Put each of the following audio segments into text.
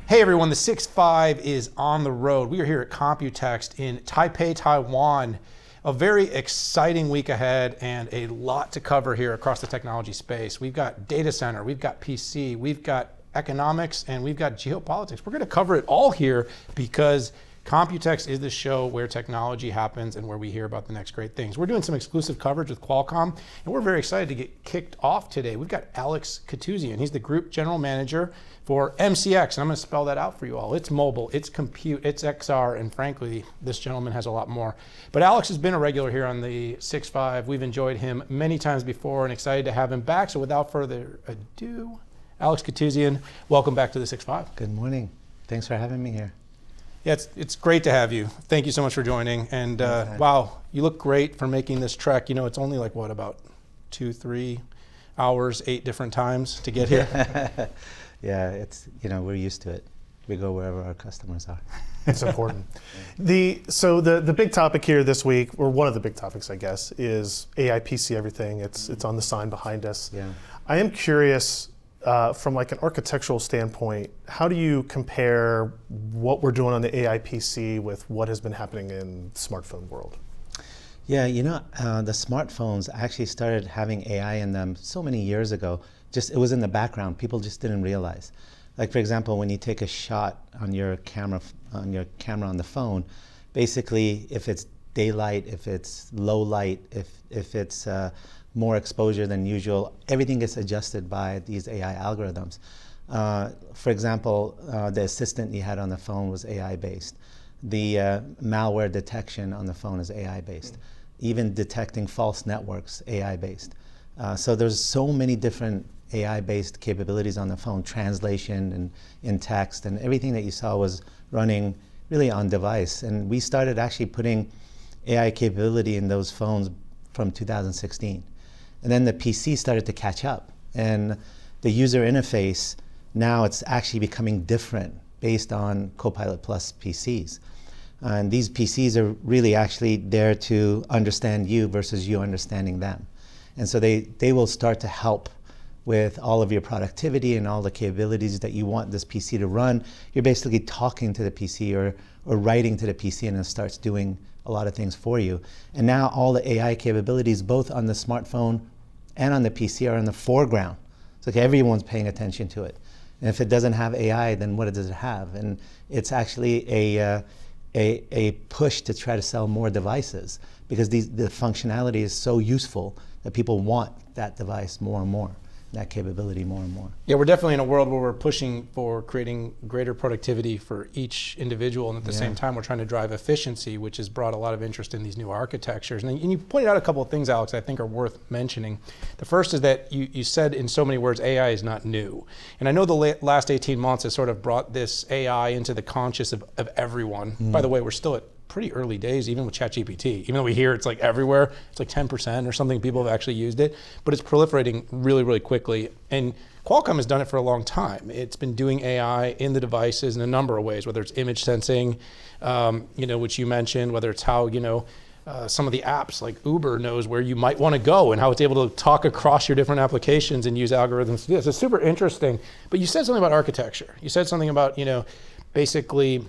Hey everyone, the 6.5 is on the road. We are here at Computex in Taipei, Taiwan. A very exciting week ahead and a lot to cover here across the technology space. We've got data center, we've got PC, we've got economics, and we've got geopolitics. We're going to cover it all here because Computex is the show where technology happens and where we hear about the next great things. We're doing some exclusive coverage with Qualcomm, and we're very excited to get kicked off today. We've got Alex Katouzian. He's the Group General Manager for MCX, and I'm going to spell that out for you all. It's mobile, it's compute, it's XR, and frankly, this gentleman has a lot more. But Alex has been a regular here on the 6.5. We've enjoyed him many times before and excited to have him back. So without further ado, Alex Katouzian, welcome back to the 6.5. Good morning. Thanks for having me here. Yeah, it's great to have you. Thank you so much for joining. And wow, you look great for making this trek. You know, it's only like what, about 2-3 hours, 8 different times to get here? Yeah, it's, you know, we're used to it. We go wherever our customers are. It's important. So the big topic here this week, or one of the big topics, I guess, is AI PC everything. It's on the sign behind us. Yeah. I am curious, from like an architectural standpoint, how do you compare what we're doing on the AI PC with what has been happening in the smartphone world? Yeah, you know, the smartphones actually started having AI in them so many years ago. Just, it was in the background. People just didn't realize. Like, for example, when you take a shot on your camera on the phone, basically, if it's daylight, if it's low light, if it's more exposure than usual, everything gets adjusted by these AI algorithms. For example, the assistant you had on the phone was AI based. The malware detection on the phone is AI based. Even detecting false networks, AI based. So there's so many different AI based capabilities on the phone, translation and in text, and everything that you saw was running really on device. And we started actually putting AI capability in those phones from 2016. And then the PC started to catch up. And the user interface, now it's actually becoming different based on Copilot Plus PCs. And these PCs are really actually there to understand you versus you understanding them. And so they will start to help with all of your productivity and all the capabilities that you want this PC to run. You're basically talking to the PC or writing to the PC, and it starts doing a lot of things for you. And now all the AI capabilities, both on the smartphone and on the PC, are in the foreground. So like everyone's paying attention to it. And if it doesn't have AI, then what does it have? And it's actually a push to try to sell more devices because the functionality is so useful that people want that device more and more, that capability more and more. Yeah, we're definitely in a world where we're pushing for creating greater productivity for each individual, and at the same time we're trying to drive efficiency, which has brought a lot of interest in these new architectures. And you pointed out a couple of things, Alex, I think are worth mentioning. The first is that you said in so many words, AI is not new. And I know the last 18 months has sort of brought this AI into the conscious of everyone. By the way, we're still at pretty early days, even with ChatGPT. Even though we hear it's like everywhere, it's like 10% or something people have actually used it, but it's proliferating really, really quickly. And Qualcomm has done it for a long time. It's been doing AI in the devices in a number of ways, whether it's image sensing, which you mentioned, whether it's how, some of the apps like Uber knows where you might want to go and how it's able to talk across your different applications and use algorithms to do this. It's super interesting. But you said something about architecture. You said something about, basically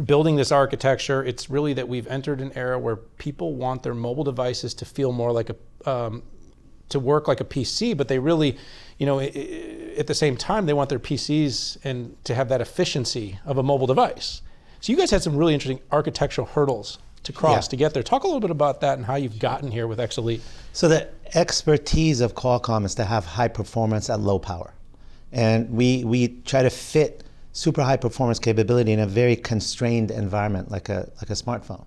building this architecture. It's really that we've entered an era where people want their mobile devices to feel more like to work like a PC, but they really, at the same time, they want their PCs and to have that efficiency of a mobile device. So you guys had some really interesting architectural hurdles to cross to get there. Talk a little bit about that and how you've gotten here with X Elite. So the expertise of Qualcomm is to have high performance at low power. And we try to fit super high performance capability in a very constrained environment like a smartphone.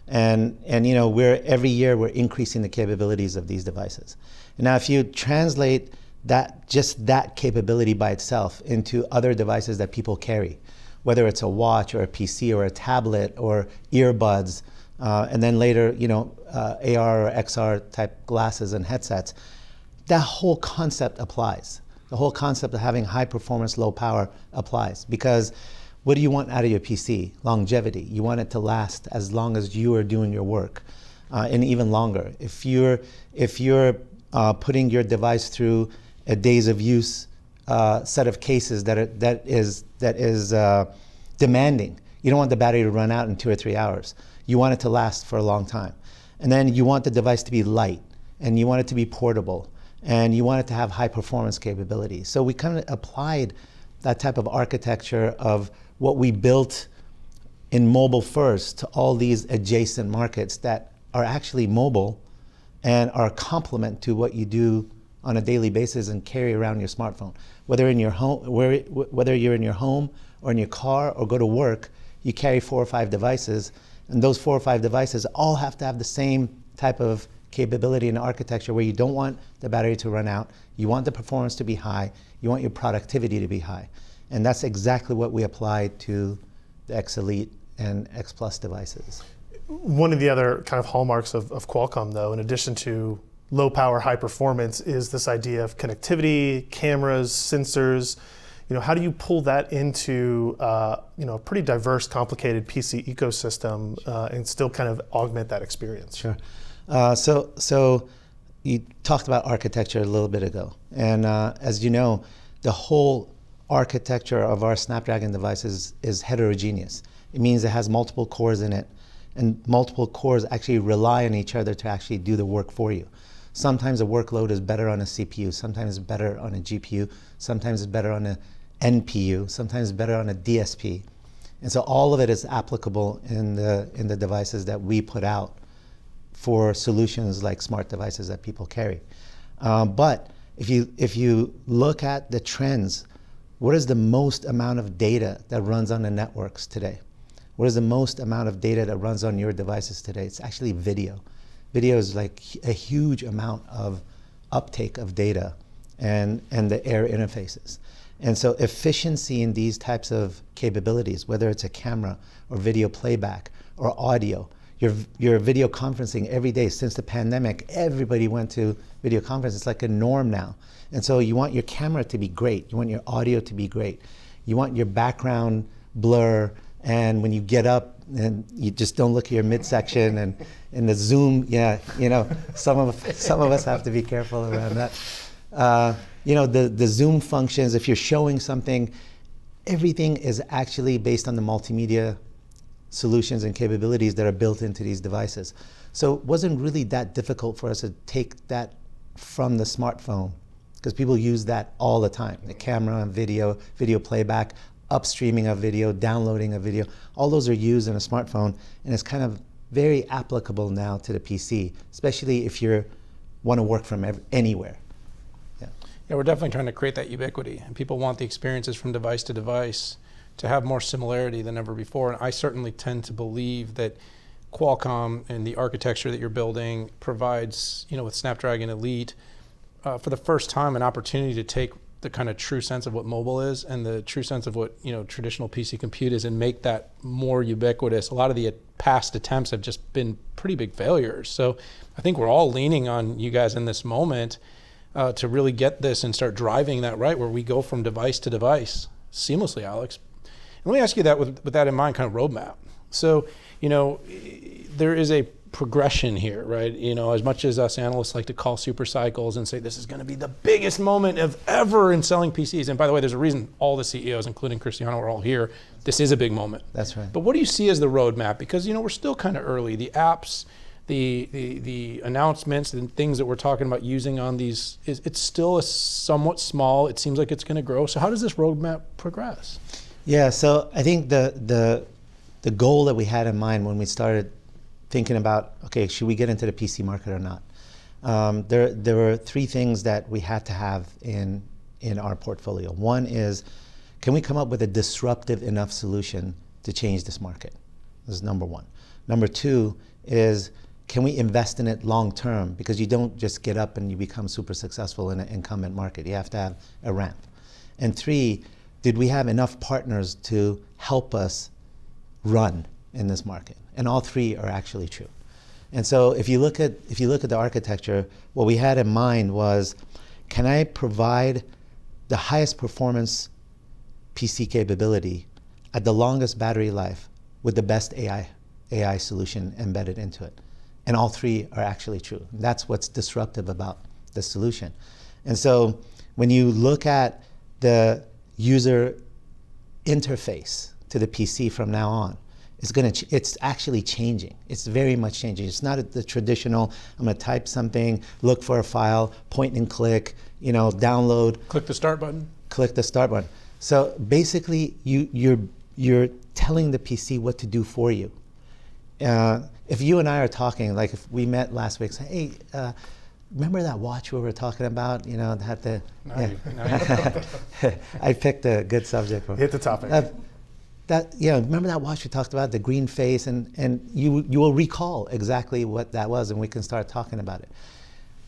And every year we're increasing the capabilities of these devices. And now if you translate that capability by itself into other devices that people carry, whether it's a watch or a PC or a tablet or earbuds, and then later, AR or XR type glasses and headsets, that whole concept applies. The whole concept of having high performance, low power applies, because what do you want out of your PC? Longevity. You want it to last as long as you are doing your work, and even longer. If you're putting your device through a days of use set of cases that is demanding. You don't want the battery to run out in 2 or 3 hours. You want it to last for a long time. And then you want the device to be light, and you want it to be portable, and you want it to have high performance capabilities. So we kind of applied that type of architecture of what we built in mobile first to all these adjacent markets that are actually mobile and are a complement to what you do on a daily basis and carry around your smartphone. Whether in your home, whether you're in your home or in your car or go to work, you carry 4 or 5 devices, and those 4 or 5 devices all have to have the same type of capability and architecture where you don't want the battery to run out, you want the performance to be high, you want your productivity to be high. And that's exactly what we applied to the X Elite and X Plus devices. One of the other kind of hallmarks of Qualcomm, though, in addition to low power, high performance, is this idea of connectivity, cameras, sensors. How do you pull that into a pretty diverse, complicated PC ecosystem and still kind of augment that experience? Sure. So you talked about architecture a little bit ago, and as you know, the whole architecture of our Snapdragon devices is heterogeneous. It means it has multiple cores in it, and multiple cores actually rely on each other to actually do the work for you. Sometimes a workload is better on a CPU, sometimes it's better on a GPU, sometimes it's better on a NPU, sometimes it's better on a DSP. And so all of it is applicable in the devices that we put out for solutions like smart devices that people carry. But if you look at the trends, what is the most amount of data that runs on the networks today? What is the most amount of data that runs on your devices today? It's actually video. Video is like a huge amount of uptake of data and the air interfaces. And so efficiency in these types of capabilities, whether it's a camera or video playback or audio, you're video conferencing every day. Since the pandemic, everybody went to video conference. It's like a norm now. And so you want your camera to be great. You want your audio to be great. You want your background blur, and when you get up and you just don't look at your midsection and in the zoom, some of us have to be careful around that. The zoom functions, if you're showing something, everything is actually based on the multimedia solutions and capabilities that are built into these devices. So it wasn't really that difficult for us to take that from the smartphone, because people use that all the time. The camera and video playback, upstreaming of video, downloading of video, all those are used in a smartphone, and it's kind of very applicable now to the PC, especially if you want to work from anywhere. Yeah, we're definitely trying to create that ubiquity, and people want the experiences from device to device to have more similarity than ever before. And I certainly tend to believe that Qualcomm and the architecture that you're building provides, with Snapdragon Elite, for the first time, an opportunity to take the kind of true sense of what mobile is and the true sense of what traditional PC compute is, and make that more ubiquitous. A lot of the past attempts have just been pretty big failures. So I think we're all leaning on you guys in this moment to really get this and start driving that right, where we go from device to device seamlessly, Alex. And let me ask you that with that in mind, kind of roadmap. So, there is a progression here, right? As much as us analysts like to call super cycles and say this is going to be the biggest moment of ever in selling PCs. And by the way, there's a reason all the CEOs, including Cristiano, are all here. This is a big moment. That's right. But what do you see as the roadmap? Because, we're still kind of early. The apps, the announcements and things that we're talking about using on these, it's still a somewhat small. It seems like it's going to grow. So how does this roadmap progress? Yeah, so I think the goal that we had in mind when we started thinking about, okay, should we get into the PC market or not? There were 3 things that we had to have in our portfolio. One is, can we come up with a disruptive enough solution to change this market? This is number 1. Number 2 is, can we invest in it long term? Because you don't just get up and you become super successful in an incumbent market. You have to have a ramp. And 3, did we have enough partners to help us run in this market? And all 3 are actually true. And so if you look at the architecture, what we had in mind was, can I provide the highest performance PC capability at the longest battery life with the best AI solution embedded into it? And all 3 are actually true. That's what's disruptive about the solution. And so when you look at the user interface to the PC from now on is it's actually changing. It's very much changing. It's not the traditional, I'm going to type something, look for a file, point and click, download. Click the start button. Click the start button. So basically, you're telling the PC what to do for you. If you and I are talking, like if we met last week, say, hey, remember that watch we were talking about? That had the. I picked a good subject. Hit the topic. Remember that watch we talked about, the green face, and you will recall exactly what that was, and we can start talking about it.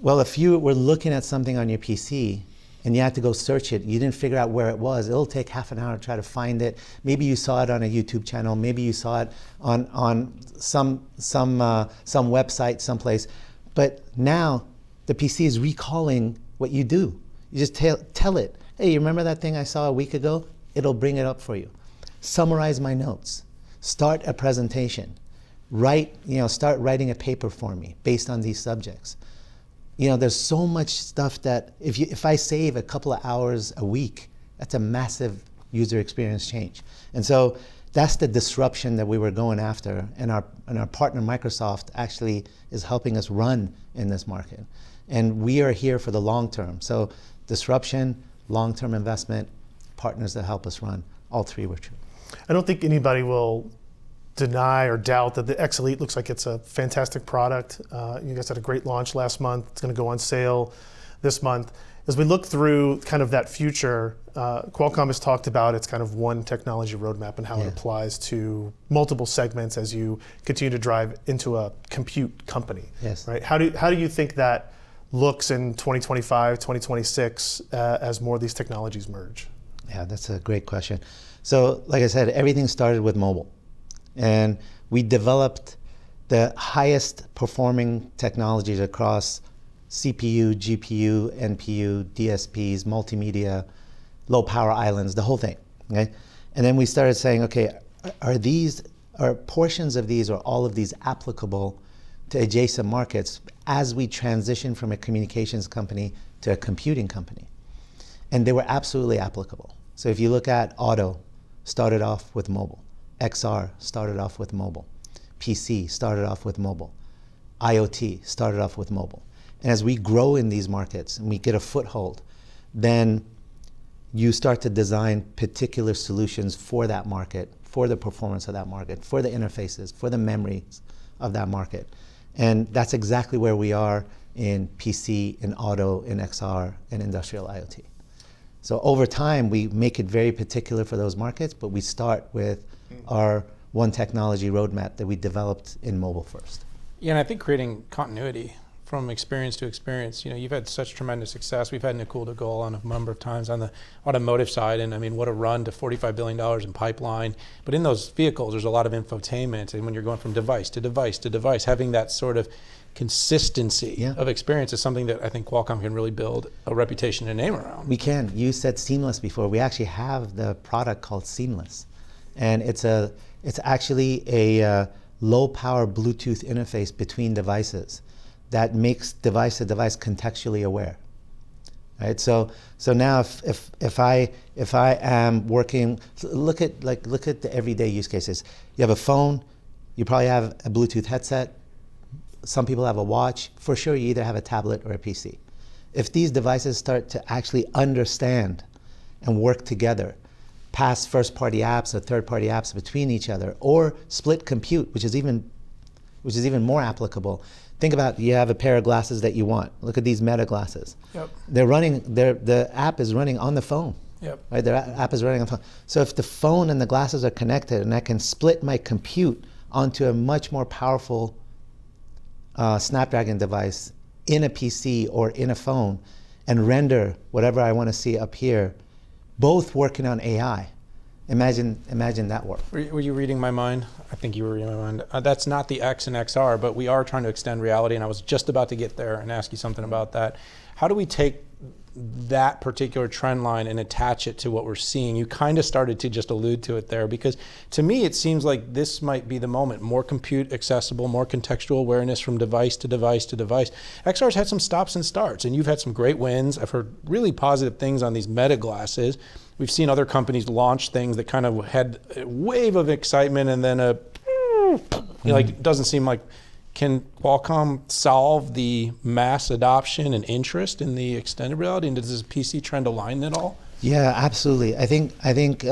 Well, if you were looking at something on your PC and you had to go search it, you didn't figure out where it was, it'll take half an hour to try to find it. Maybe you saw it on a YouTube channel, maybe you saw it on some website someplace, but now the PC is recalling what you do. You just tell it, hey, you remember that thing I saw a week ago? It'll bring it up for you. Summarize my notes. Start a presentation. Start writing a paper for me based on these subjects. There's so much stuff that if I save a couple of hours a week, that's a massive user experience change. And so that's the disruption that we were going after, and our partner Microsoft actually is helping us run in this market. And we are here for the long term. So disruption, long-term investment, partners that help us run, all three were true. I don't think anybody will deny or doubt that the X Elite looks like it's a fantastic product. You guys had a great launch last month. It's going to go on sale this month. As we look through kind of that future, Qualcomm has talked about its kind of one technology roadmap and how it applies to multiple segments as you continue to drive into a compute company. Yes. Right? How do you think that looks in 2025, 2026 as more of these technologies merge? Yeah, that's a great question. So, like I said, everything started with mobile. And we developed the highest performing technologies across CPU, GPU, NPU, DSPs, multimedia, low power islands, the whole thing. Okay? And then we started saying, okay, are portions of these or all of these applicable to adjacent markets as we transition from a communications company to a computing company? And they were absolutely applicable. So if you look at auto, started off with mobile. XR started off with mobile. PC started off with mobile. IoT started off with mobile. And as we grow in these markets and we get a foothold, then you start to design particular solutions for that market, for the performance of that market, for the interfaces, for the memories of that market. And that's exactly where we are in PC, in auto, in XR, and industrial IoT. So over time, we make it very particular for those markets, but we start with our one technology roadmap that we developed in mobile first. Yeah, and I think creating continuity from experience to experience. You've had such tremendous success. We've had Nakul to go on a number of times on the automotive side, and I mean, what a run to $45 billion in pipeline. But in those vehicles, there's a lot of infotainment, and when you're going from device to device to device, having that sort of consistency of experience is something that I think Qualcomm can really build a reputation and name around. We can. You said seamless before. We actually have the product called Seamless, and it's actually a low power Bluetooth interface between devices that makes device to device contextually aware. Right. So now if I am working, look at the everyday use cases. You have a phone, you probably have a Bluetooth headset. Some people have a watch. For sure, you either have a tablet or a PC. If these devices start to actually understand and work together, pass first-party apps or third-party apps between each other, or split compute, which is even more applicable. Think about, you have a pair of glasses that you want. Look at these Meta glasses. Yep. The app is running on the phone. Yep. Right, their app is running on the phone. So if the phone and the glasses are connected, and I can split my compute onto a much more powerful Snapdragon device in a PC or in a phone, and render whatever I want to see up here, both working on AI. Imagine that work. Were you reading my mind? I think you were reading my mind. That's not the X and XR, but we are trying to extend reality, and I was just about to get there and ask you something about that. How do we take that particular trend line and attach it to what we're seeing? You kind of started to just allude to it there, because to me it seems like this might be the moment. More compute accessible, more contextual awareness from device to device to device. XR's had some stops and starts, and you've had some great wins. I've heard really positive things on these Meta glasses. We've seen other companies launch things that kind of had a wave of excitement and then like it doesn't seem like. Can Qualcomm solve the mass adoption and interest in the extended reality? And does this PC trend align at all? Yeah, absolutely. I think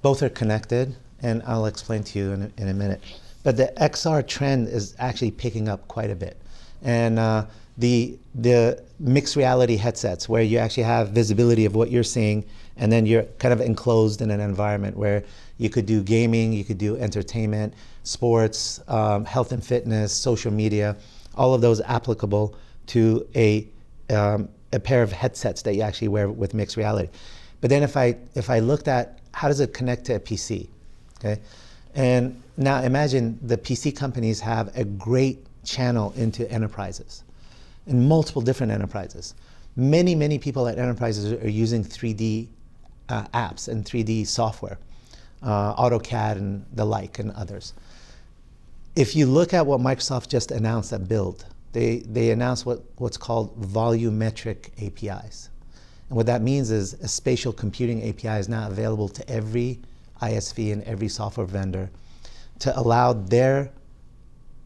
both are connected, and I'll explain to you in a minute. But the XR trend is actually picking up quite a bit, and the mixed reality headsets, where you actually have visibility of what you're seeing, and then you're kind of enclosed in an environment where you could do gaming, you could do entertainment, sports, health and fitness, social media, all of those applicable to a pair of headsets that you actually wear with mixed reality. But then if I looked at how does it connect to a PC, okay? And now imagine the PC companies have a great channel into enterprises, in multiple different enterprises. Many people at enterprises are using 3D apps and 3D software, AutoCAD and the like, and others. If you look at what Microsoft just announced at Build, they announced what's called volumetric APIs. And what that means is a spatial computing API is now available to every ISV and every software vendor to allow their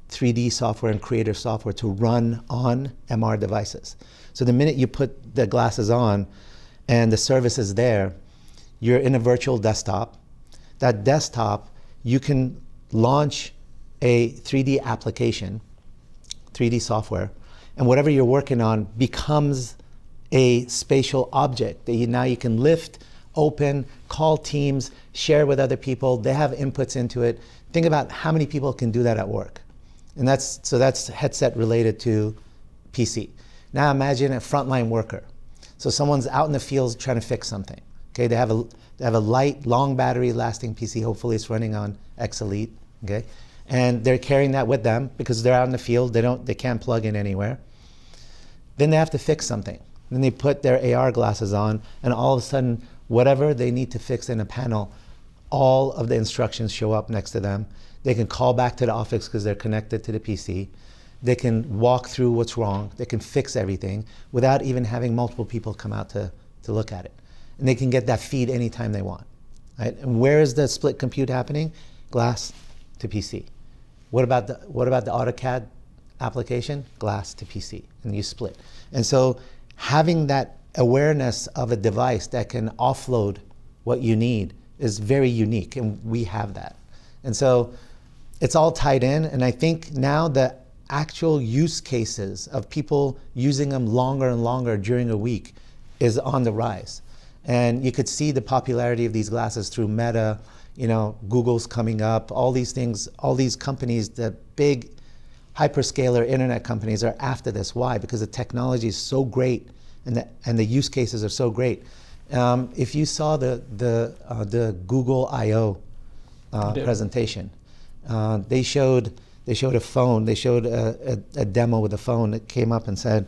3D software and creator software to run on MR devices. So the minute you put the glasses on and the service is there, you're in a virtual desktop. That desktop, you can launch a 3D application, 3D software, and whatever you're working on becomes a spatial object that now you can lift, open, call teams, share with other people. They have inputs into it. Think about how many people can do that at work. And that's headset related to PC. Now imagine a frontline worker. So someone's out in the field trying to fix something. Okay, they have a light, long battery lasting PC. Hopefully it's running on X Elite. Okay, and they're carrying that with them because they're out in the field. They can't plug in anywhere. Then they have to fix something. Then they put their AR glasses on, and all of a sudden, whatever they need to fix in a panel, all of the instructions show up next to them. They can call back to the office because they're connected to the PC. They can walk through what's wrong. They can fix everything without even having multiple people come out to look at it. And they can get that feed anytime they want. Right? And where is the split compute happening? Glass to PC. What about the AutoCAD application? Glass to PC, and you split. And so having that awareness of a device that can offload what you need is very unique, and we have that. And so it's all tied in, and I think now the actual use cases of people using them longer and longer during a week is on the rise. And you could see the popularity of these glasses through Meta, Google's coming up, all these things, all these companies, the big hyperscaler internet companies are after this. Why? Because the technology is so great and the use cases are so great. If you saw the Google I/O presentation, they showed a phone. They showed a demo with a phone that came up and said,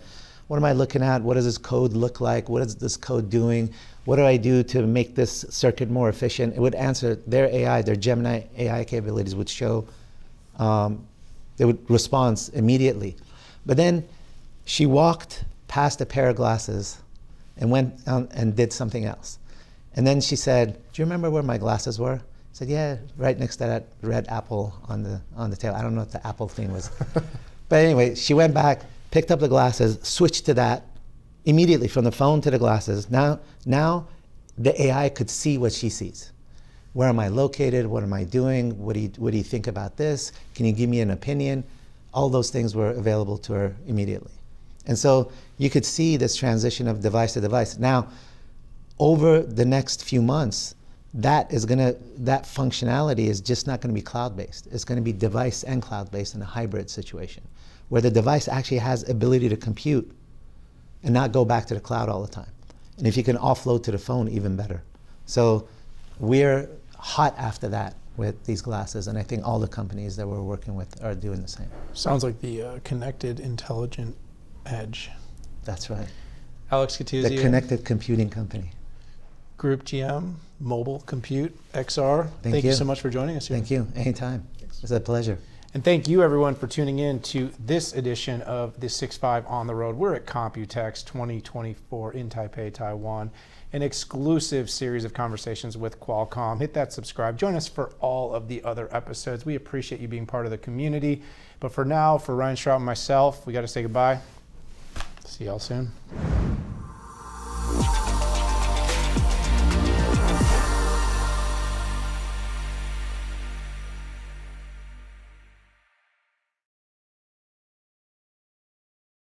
"What am I looking at? What does this code look like? What is this code doing? What do I do to make this circuit more efficient?" It would answer their AI, their Gemini AI capabilities would show. They would respond immediately. But then she walked past a pair of glasses and went and did something else. And then she said, "Do you remember where my glasses were?" I said, "Yeah, right next to that red apple on the table." I don't know what the Apple thing was. But anyway, she went back, picked up the glasses, switched to that immediately from the phone to the glasses. Now the AI could see what she sees. Where am I located? What am I doing? What do you think about this? Can you give me an opinion? All those things were available to her immediately. And so you could see this transition of device to device. Now, over the next few months, that functionality is just not going to be cloud-based. It's going to be device and cloud-based in a hybrid situation, where the device actually has ability to compute and not go back to the cloud all the time. And if you can offload to the phone, even better. So we're hot after that with these glasses, and I think all the companies that we're working with are doing the same. Sounds like the connected, intelligent edge. That's right. Alex the Katouzian, Connected Computing Company. Group GM, Mobile Compute XR. Thank you so much for joining us here. Thank you. Anytime. It's a pleasure. And thank you everyone for tuning in to this edition of the 6.5 on the road. We're at Computex 2024 in Taipei, Taiwan. An exclusive series of conversations with Qualcomm. Hit that subscribe. Join us for all of the other episodes. We appreciate you being part of the community. But for now, for Ryan Shrout and myself, we got to say goodbye. See y'all soon.